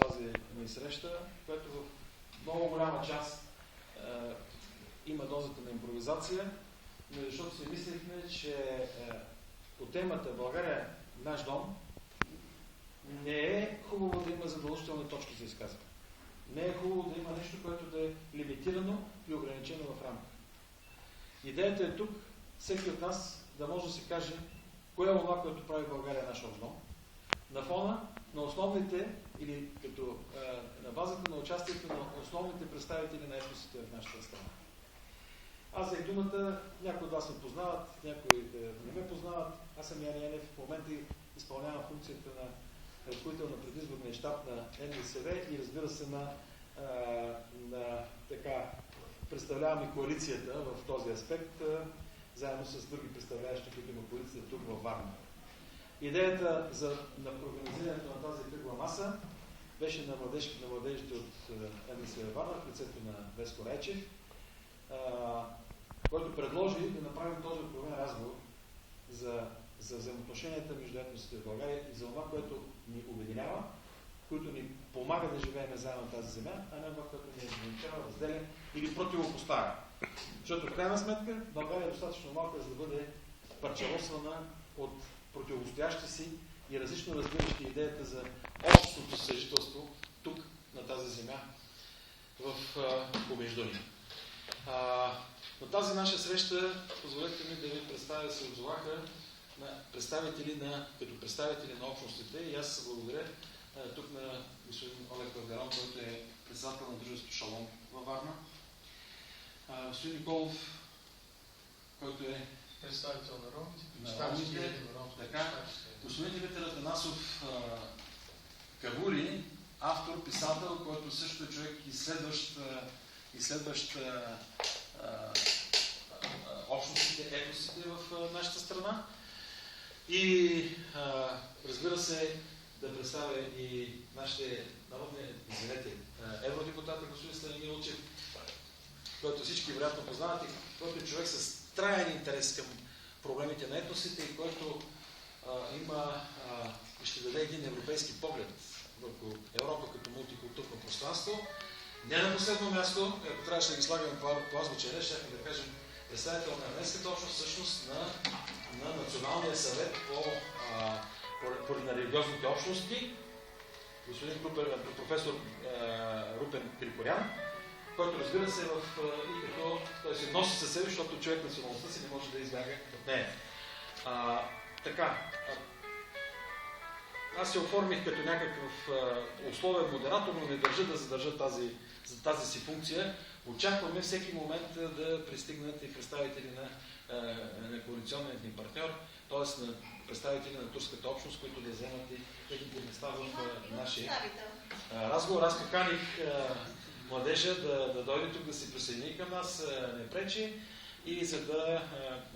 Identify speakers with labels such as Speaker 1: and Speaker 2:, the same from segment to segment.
Speaker 1: тази ни среща, която в много голяма част има дозата на импровизация, но защото си мислихме, че по темата България наш дом не е хубаво да има задължителни точки за изказване. Не е хубаво да има нещо, което да е лимитирано и ограничено в рамка. Идеята е тук всеки от нас да може да си каже кое е това, което прави България наш общ дом, на фона на основните или като на базата на участието на основните представители на етносите в нашата страна. Аз взех думата, някои от вас ме познават, някои не ме познават. Аз съм Яни Янев, в момента изпълнявам функцията на ръководител на предизборния щаб на НДСВ и разбира се така представляваме коалицията в този аспект, заедно с други представляващи, които има коалицията тук във Варна. Идеята на организирането на тази кръгла маса беше на младежите от НДСВ Варна в лицето на Веско Райчев, който предложи да направим този откровен разговор за взаимоотношенията между етносите в България и за това, което ни обединява, които ни помага да живеем заедно на тази земя, а не това, което ни разграничава, разделя или противопоставя. Защото в крайна сметка България е достатъчно малка, за да бъде парчелосвана от противостоящи си и различно разбиращи идеята за общото съжителство тук, на тази земя, помежду ни. На тази наша среща, позволете ми да ви представя, се отзоваха като представители на общностите и аз се благодаря тук на господин Олег Павгарон, който е председател на дружеството Шалом във Варна. Господин Николов, който е
Speaker 2: представител на
Speaker 1: ромите, господин Димитър Атанасов Кавури, автор, писател, който също е човек изследващ общностите, етносите в нашата страна. И разбира се, да представя и нашите евродепутати, господин Станимир Улчев, който всички вероятно познават и който е човек с траен интерес към проблемите на етносите и който ще даде един европейски поглед върху Европа като мултикултурно пространство. Не на последно място, ако трябваше да ги слагаме по азбучен ред, ще да кажем представител на армейската общност, всъщност на Националния съвет на религиозните общности, господин професор Рупен Крикорян, който разбира се и като той се носи със себе, защото човек националността си не може да избяга от нея. Аз се оформих като някакъв условен модератор, но не държа да задържа тази си функция. Очакваме всеки момент да пристигнат и представители на коалиционният ни партньор, т.е. на представители на турската общност, които да вземат и техните места в нашия разговор. Аз поканих младежа да дойде тук, да се присъедини към нас, не пречи, и за да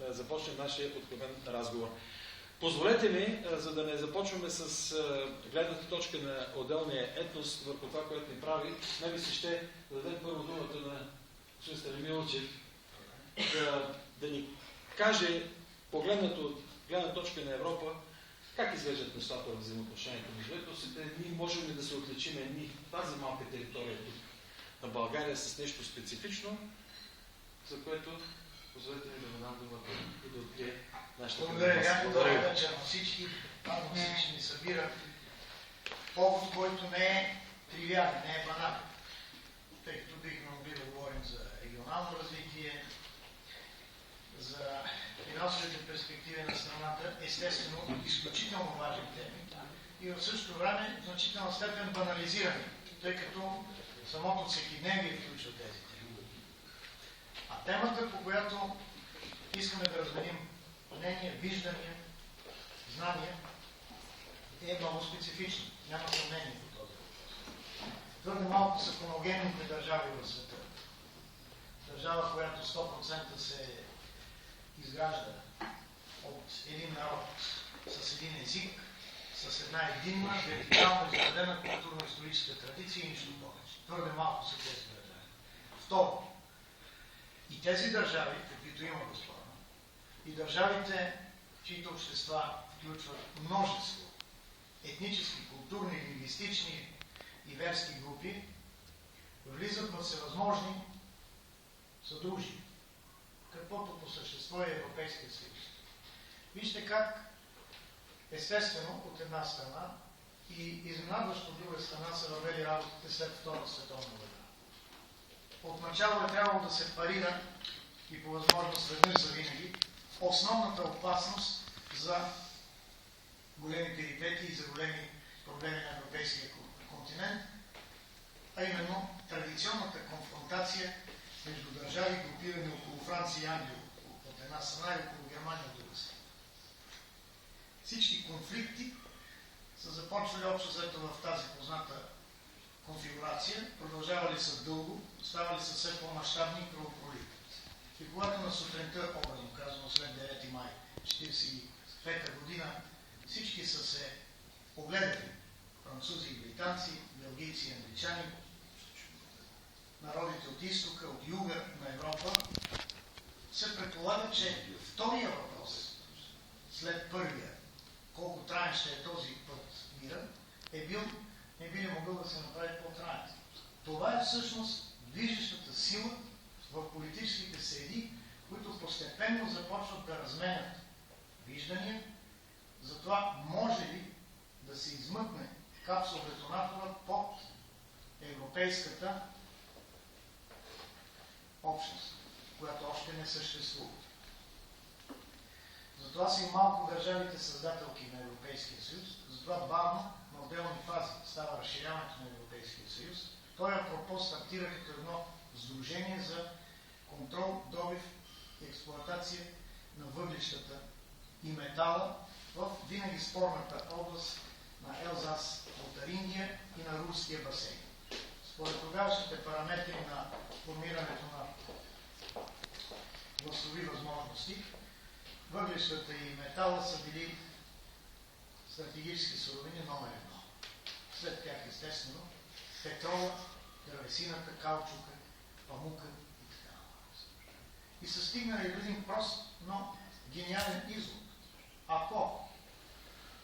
Speaker 1: започнем нашия откровен разговор. Позволете ми, за да не започваме с гледната точка на отделния етнос върху това, което ни прави, ми се ще дадем първо думата на господин Станимир Улчев да ни каже, погледнато от гледна точка на Европа, как изглеждат нещата в взаимоотношението между етносите. Ние можем ли да се отличим тази малка територия тук на България с нещо специфично, за което позволете ми да му дам думата и да открие нашата
Speaker 2: Благодаря. Добър вечер на всички. Първо всички ни събира повод, който не е тривиален, не е банален. Тъй като бихме могли да говорим за регионално развитие, за финансовите перспективи на страната, естествено изключително важни теми и в същото време в значителна степен банализирани, тъй като самото всекидневие включва тези теми. А темата, по която искаме да разменим мнения, виждания, знания, е много специфична. Няма съмнение по този въпрос. Твърде малко са хомогенните държави в света. Държава, която 100% се изгражда от един народ с един език, с една единна, вертикално изградена културно-историческа традиция и нищо повече. Твърде малко са тези държави. Второ, и тези държави, каквито има безспорно, и държавите, чието общества включват множество етнически, културни, лингвистични и верски групи влизат в всевъзможни съдружия, каквото по същество е Европейския съюз. Вижте как естествено от една страна и изненадващо от друга страна са въвели работите след Втората световна война. Отначало е трябвало да се парира и по възможност веднъж за винаги основната опасност за големи перипетии и за големи проблеми на европейския континент, а именно традиционната конфронтация между държави, групирани около Франция и Англия от една страна и около Германия от друга страна. Всички конфликти са започвали общо взето в тази позната конфигурация, продължавали са дълго, ставали са все по-мащабни и кръвопролитни. И когато на сутринта, образно казано след 9 май 1945 година, всички са се огледали, французи и британци, белгийци и англичани, народите от изтока, от юга на Европа, се предполага, че втория въпрос, след първия, колко траен ще е този път мира, не би ли могъл да се направи по-траен. Това е всъщност движещата сила в политическите среди, които постепенно започват да разменят виждания за това може ли да се измъкне капсул-детонатора под европейската общност, която още не съществува. Затова са и малко държавите създателки на Европейския съюз, затова бавно на отделни фази става разширяването на Европейския съюз. Той апропо стартира като едно сдружение за контрол, добив и експлоатация на въглищата и метала в винаги спорната област на Елзас, Лотарингия и на Рурския басейн. Според тогавашните параметри на формирането на властови възможности, въглищата и метала са били стратегически суровини номер 1. След тях, естествено, петрола, дървесината, каучука, памука и така нататък. И са стигнали до един прост, но гениален извод. Ако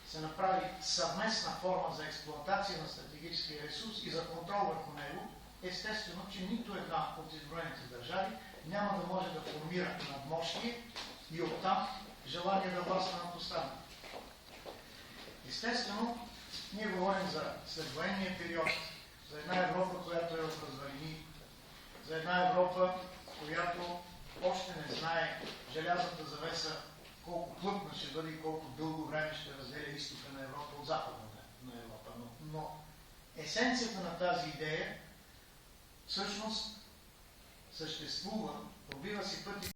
Speaker 2: се направи съвместна форма за експлоатация на стратегическия ресурс и за контрол върху него, естествено, че нито една от изброените държави няма да може да формира надмощие и оттам желание да властва над останалите. Естествено, ние говорим за следвоенния период, за една Европа, която е в развалини, за една Европа, която още не знае желязната завеса колко плътна ще бъде и колко дълго време ще разделя изтока на Европа от запада на Европа. Но есенцията на тази идея всъщност съществува, пробива си пъти